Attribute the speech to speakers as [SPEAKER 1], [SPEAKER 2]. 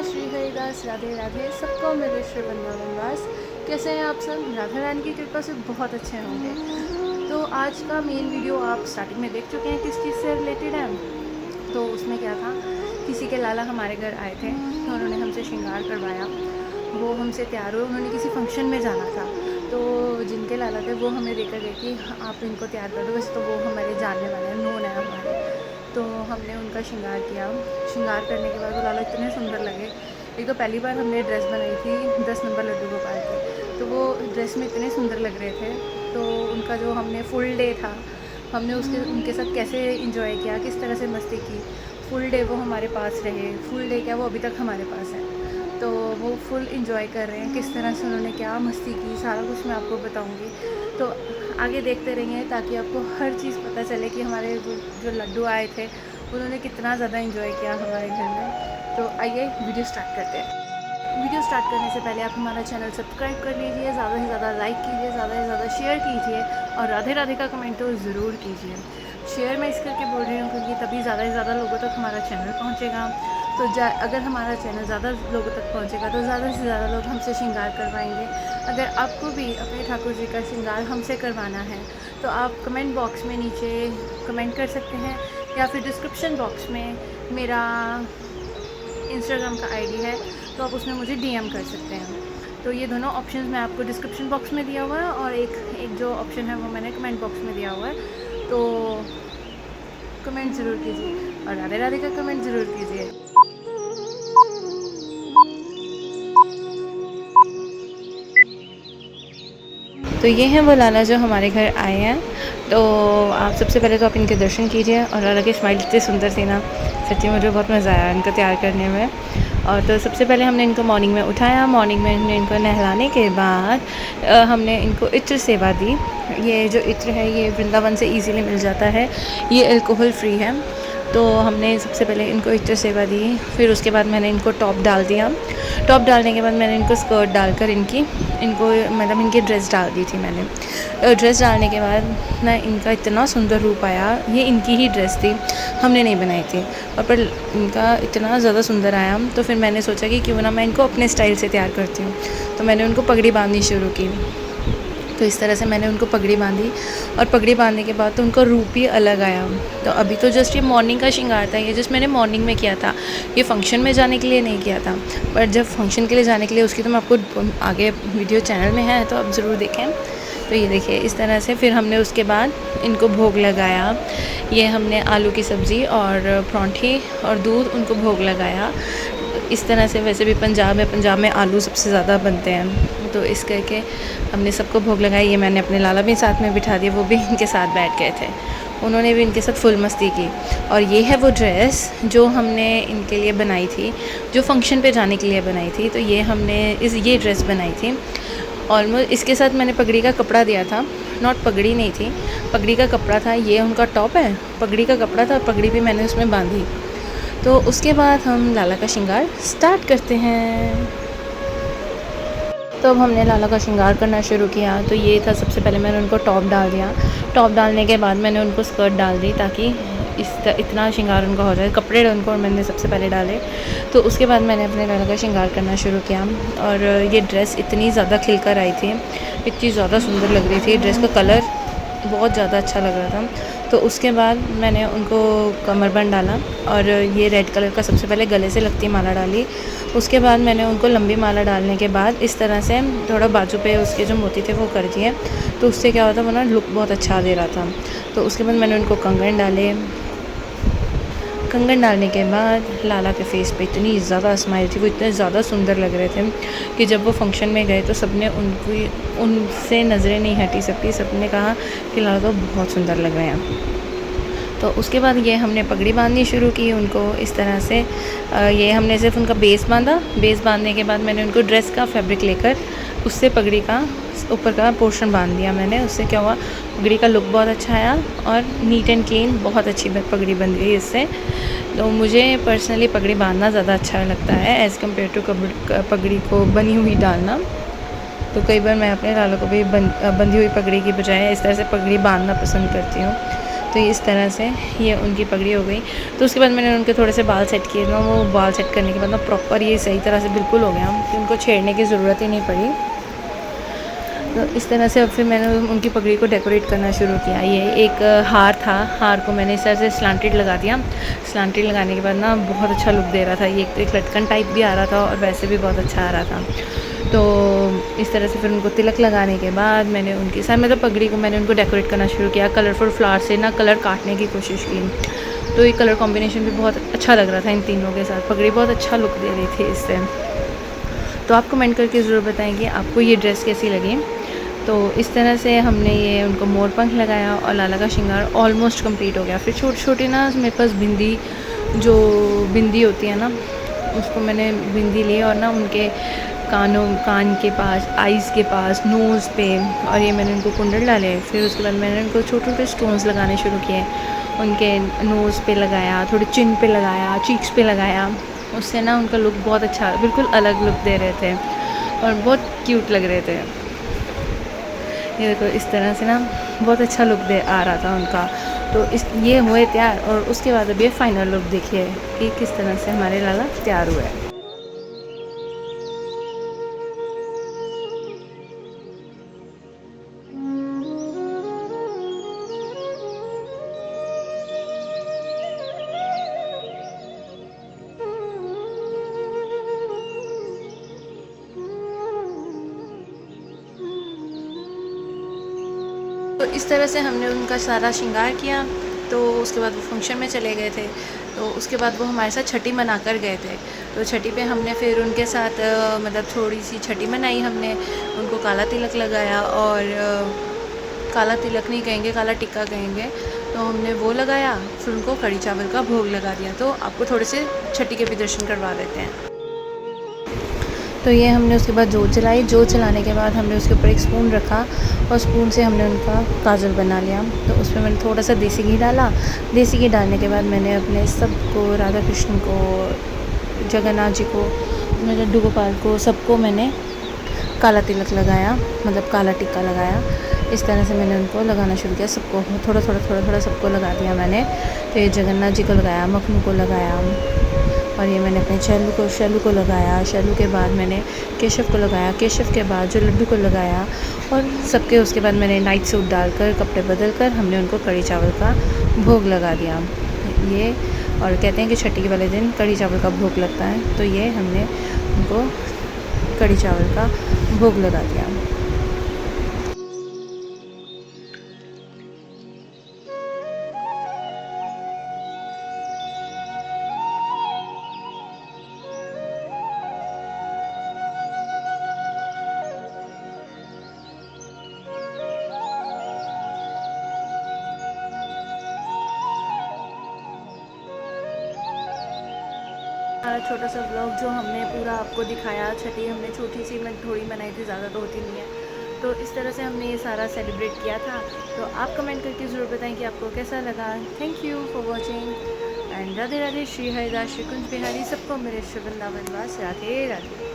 [SPEAKER 1] श्री हरिदास, राधे राधे। सबको मेरे श्री वनवास। कैसे हैं आप सब? राधा रानी की कृपा से बहुत अच्छे होंगे। तो आज का मेन वीडियो आप स्टार्टिंग में देख चुके हैं किस चीज़ से रिलेटेड है। तो उसमें क्या था, किसी के लाला हमारे घर आए थे तो उन्होंने हमसे श्रृंगार करवाया। वो हमसे तैयार हुए, उन्होंने किसी फंक्शन में जाना था। तो जिनके लाला थे वो हमें देकर गए कि आप इनको तैयार कर दो। वैसे तो वो हमारे जानने वाले हैं, नोन है हमारे। तो हमने उनका श्रृंगार किया। श्रृंगार करने के बाद वो लाला इतने सुंदर लगे। एक तो पहली बार हमने ड्रेस बनाई थी 10 नंबर लड्डू गोपाल की, तो वो ड्रेस में इतने सुंदर लग रहे थे। तो उनका जो हमने फुल डे था, हमने उनके साथ कैसे इंजॉय किया, किस तरह से मस्ती की। फुल डे वो हमारे पास रहे। फुल डे क्या, वो अभी तक हमारे पास है। तो वो फुल इंजॉय कर रहे हैं। किस तरह से उन्होंने क्या मस्ती की, सारा कुछ मैं आपको बताऊंगी। तो आगे देखते रहिए ताकि आपको हर चीज़ पता चले कि हमारे जो लड्डू आए थे उन्होंने कितना ज़्यादा इंजॉय किया हमारे घर में। तो आइए वीडियो स्टार्ट करते हैं। वीडियो स्टार्ट करने से पहले आप हमारा चैनल सब्सक्राइब कर लीजिए, ज़्यादा से ज़्यादा लाइक कीजिए, ज़्यादा से ज़्यादा शेयर कीजिए और राधे राधे का कमेंट तो ज़रूर कीजिए। शेयर मैं इस करके बोल रही हूँ क्योंकि तभी ज़्यादा से ज़्यादा लोगों तक हमारा चैनल पहुँचेगा। तो अगर हमारा चैनल ज़्यादा लोगों तक पहुँचेगा तो ज़्यादा से ज़्यादा लोग हमसे श्रृंगार करवाएंगे। अगर आपको भी अपने ठाकुर जी का श्रृंगार हमसे करवाना है तो आप कमेंट बॉक्स में नीचे कमेंट कर सकते हैं, या फिर डिस्क्रिप्शन बॉक्स में मेरा इंस्टाग्राम का आईडी है तो आप उसमें मुझे डीएम कर सकते हैं। तो ये दोनों ऑप्शंस मैं आपको डिस्क्रिप्शन बॉक्स में दिया हुआ है और एक जो ऑप्शन है वो मैंने कमेंट बॉक्स में दिया हुआ है। तो कमेंट ज़रूर कीजिए और राधे राधे का कमेंट ज़रूर कीजिए। तो ये हैं वो लाला जो हमारे घर आए हैं। तो आप सबसे पहले तो आप इनके दर्शन कीजिए। और लाला की स्माइल इतनी सुंदर थी ना, सच्ची मुझे बहुत मज़ा आया इनको तैयार करने में। और तो सबसे पहले हमने इनको मॉर्निंग में उठाया। मॉर्निंग में हमने इनको नहलाने के बाद हमने इनको इत्र सेवा दी। ये जो इत्र है ये वृंदावन से इजीली मिल जाता है, ये अल्कोहल फ्री है। तो हमने सबसे पहले इनको इत्र सेवा दी। फिर उसके बाद मैंने इनको टॉप डाल दिया। टॉप डालने के बाद मैंने इनको स्कर्ट डालकर इनको मतलब इनकी ड्रेस डाल दी थी मैंने। ड्रेस डालने के बाद ना इनका इतना सुंदर रूप आया। ये इनकी ही ड्रेस थी, हमने नहीं बनाई थी। और पर इनका इतना ज़्यादा सुंदर आया तो फिर मैंने सोचा कि क्यों ना मैं इनको अपने स्टाइल से तैयार करती हूँ। तो मैंने उनको पगड़ी बांधनी शुरू की। तो इस तरह से मैंने उनको पगड़ी बांधी। और पगड़ी बांधने के बाद तो उनका रूप ही अलग आया। तो अभी तो जस्ट ये मॉर्निंग का श्रृंगार था, ये जस्ट मैंने मॉर्निंग में किया था, ये फंक्शन में जाने के लिए नहीं किया था। पर जब फंक्शन के लिए जाने के लिए उसकी तो मैं आपको आगे वीडियो चैनल में है तो आप ज़रूर देखें। तो ये देखिए इस तरह से फिर हमने उसके बाद इनको भोग लगाया। ये हमने आलू की सब्ज़ी और परांठी और दूध उनको भोग लगाया। इस तरह से वैसे भी पंजाब है, पंजाब में आलू सबसे ज़्यादा बनते हैं। तो इस करके हमने सबको भोग लगाया। ये मैंने अपने लाला भी साथ में बिठा दिया, वो भी इनके साथ बैठ गए थे, उन्होंने भी इनके साथ फुल मस्ती की। और ये है वो ड्रेस जो हमने इनके लिए बनाई थी, जो फंक्शन पे जाने के लिए बनाई थी। तो ये हमने ये ड्रेस बनाई थी। ऑलमोस्ट इसके साथ मैंने पगड़ी का कपड़ा दिया था, नॉट पगड़ी नहीं थी, पगड़ी का कपड़ा था। ये उनका टॉप है, पगड़ी का कपड़ा था, पगड़ी भी मैंने उसमें बांधी। तो उसके बाद हम लाला का श्रृंगार स्टार्ट करते हैं। तो अब हमने लाला का श्रृंगार करना शुरू किया। तो ये था, सबसे पहले मैंने उनको टॉप डाल दिया। टॉप डालने के बाद मैंने उनको स्कर्ट डाल दी ताकि इतना श्रृंगार उनका हो जाए। कपड़े उनको मैंने सबसे पहले डाले। तो उसके बाद मैंने अपने लाला का श्रृंगार करना शुरू किया। और ये ड्रेस इतनी ज़्यादा खिल कर आई थी, इतनी ज़्यादा सुंदर लग रही थी। ड्रेस का कलर बहुत ज़्यादा अच्छा लग रहा था। तो उसके बाद मैंने उनको कमरबंद डाला और ये रेड कलर का सबसे पहले गले से लगती माला डाली। उसके बाद मैंने उनको लंबी माला डालने के बाद इस तरह से थोड़ा बाजू पे उसके जो मोती थे वो कर दिए। तो उससे क्या होता, वो ना लुक बहुत अच्छा दे रहा था। तो उसके बाद मैंने उनको कंगन डाले। कंगन डालने के बाद लाला के फेस पे इतनी ज़्यादा स्माइल थी, वो इतने ज़्यादा सुंदर लग रहे थे कि जब वो फंक्शन में गए तो सबने उनसे नज़रें नहीं हटी सकती। सबने कहा कि लाला तो बहुत सुंदर लग रहे हैं। तो उसके बाद ये हमने पगड़ी बांधनी शुरू की उनको इस तरह से। ये हमने सिर्फ उनका बेस बांधा। बेस बांधने के बाद मैंने उनको ड्रेस का फैब्रिक लेकर उससे पगड़ी का ऊपर का पोर्शन बांध दिया मैंने। उससे क्या हुआ, पगड़ी का लुक बहुत अच्छा आया और नीट एंड क्लीन बहुत अच्छी पगड़ी बन गई इससे। तो मुझे पर्सनली पगड़ी बांधना ज़्यादा अच्छा लगता है एज़ कम्पेयर टू पगड़ी को बनी हुई डालना। तो कई बार मैं अपने लालों को भी बंधी हुई पगड़ी की बजाय इस तरह से पगड़ी बांधना पसंद करती हूँ। तो इस तरह से ये उनकी पगड़ी हो गई। तो उसके बाद मैंने उनके थोड़े से बाल सेट किए ना, वो बाल सेट करने के बाद ना प्रॉपर ये सही तरह से बिल्कुल हो गया कि उनको छेड़ने की ज़रूरत ही नहीं पड़ी। तो इस तरह से अब फिर मैंने उनकी पगड़ी को डेकोरेट करना शुरू किया। ये एक हार था, हार को मैंने इस तरह से स्लांटेड लगा दिया। स्लांटेड लगाने के बाद ना बहुत अच्छा लुक दे रहा था। ये एक लटकन टाइप भी आ रहा था और वैसे भी बहुत अच्छा आ रहा था। तो इस तरह से फिर उनको तिलक लगाने के बाद मैंने उनके साथ मतलब पगड़ी को मैंने उनको डेकोरेट करना शुरू किया। कलरफुल फ्लावर से ना कलर काटने की कोशिश की। तो ये कलर कॉम्बिनेशन भी बहुत अच्छा लग रहा था इन तीनों के साथ। पगड़ी बहुत अच्छा लुक दे रही थी इससे। तो आप कमेंट करके ज़रूर बताएं कि आपको ये ड्रेस कैसी लगी। तो इस तरह से हमने ये उनको मोर पंख लगाया और लाला का श्रृंगार ऑलमोस्ट कंप्लीट हो गया। फिर छोटे छोटे ना मेरे पास जो बिंदी होती है ना, उसको मैंने बिंदी ली और ना उनके कान के पास, आइज़ के पास, नोज़ पे, और ये मैंने उनको कुंडल डाले। फिर उसके बाद मैंने उनको छोटे छोटे स्टोन्स लगाने शुरू किए। उनके नोज़ पे लगाया, थोड़े चिन पे लगाया, चीक्स पे लगाया। उससे ना उनका लुक बहुत अच्छा, बिल्कुल अलग लुक दे रहे थे और बहुत क्यूट लग रहे थे। ये देखो इस तरह से ना बहुत अच्छा लुक दे आ रहा था उनका। तो ये हुए तैयार और उसके बाद अब ये फाइनल लुक देखिए कि किस तरह से हमारे लाला तैयार हुए। तो इस तरह से हमने उनका सारा श्रृंगार किया। तो उसके बाद वो फंक्शन में चले गए थे। तो उसके बाद वो हमारे साथ छठी मना कर गए थे। तो छठी पे हमने फिर उनके साथ मतलब थोड़ी सी छठी मनाई हमने। उनको काला तिलक लगाया और काला तिलक नहीं कहेंगे, काला टिक्का कहेंगे। तो हमने वो लगाया, फिर उनको कढ़ी चावल का भोग लगा दिया। तो आपको थोड़े से छठी के भी दर्शन करवा देते हैं। तो ये हमने उसके बाद जोत जलाई। जोत जलाने के बाद हमने उसके ऊपर एक स्पून रखा और स्पून से हमने उनका काजल बना लिया। तो उसमें मैंने थोड़ा सा देसी घी डाला। देसी घी डालने के बाद मैंने अपने सबको, राधा कृष्ण को, जगन्नाथ जी को, मेरे लड्डू गोपाल को, सबको मैंने काला तिलक लगाया, मतलब काला टिक्का लगाया। इस तरह से मैंने उनको लगाना शुरू किया। सबको थोड़ा थोड़ा सबको लगा दिया मैंने। तो ये जगन्नाथ जी को लगाया, मखनू को लगाया और ये मैंने अपने शैलू को लगाया। शैलू के बाद मैंने केशव को लगाया। केशव के बाद जो लड्डू को लगाया और सबके उसके बाद मैंने नाइट सूट डालकर, कपड़े बदल कर हमने उनको कढ़ी चावल का भोग लगा दिया। ये और कहते हैं कि छठी वाले दिन कढ़ी चावल का भोग लगता है। तो ये हमने उनको कढ़ी चावल का भोग लगा दिया। हमारा छोटा सा व्लॉग जो हमने पूरा आपको दिखाया, छठी हमने छोटी सी थोड़ी बनाई थी, ज़्यादा तो होती नहीं है। तो इस तरह से हमने ये सारा सेलिब्रेट किया था। तो आप कमेंट करके ज़रूर बताएं कि आपको कैसा लगा। Thank you for watching and Radhe Radhe. Shri Haridas, Shri Kunj Bihari, सबको मेरे शुभ वृंदावन वास, राधे राधे।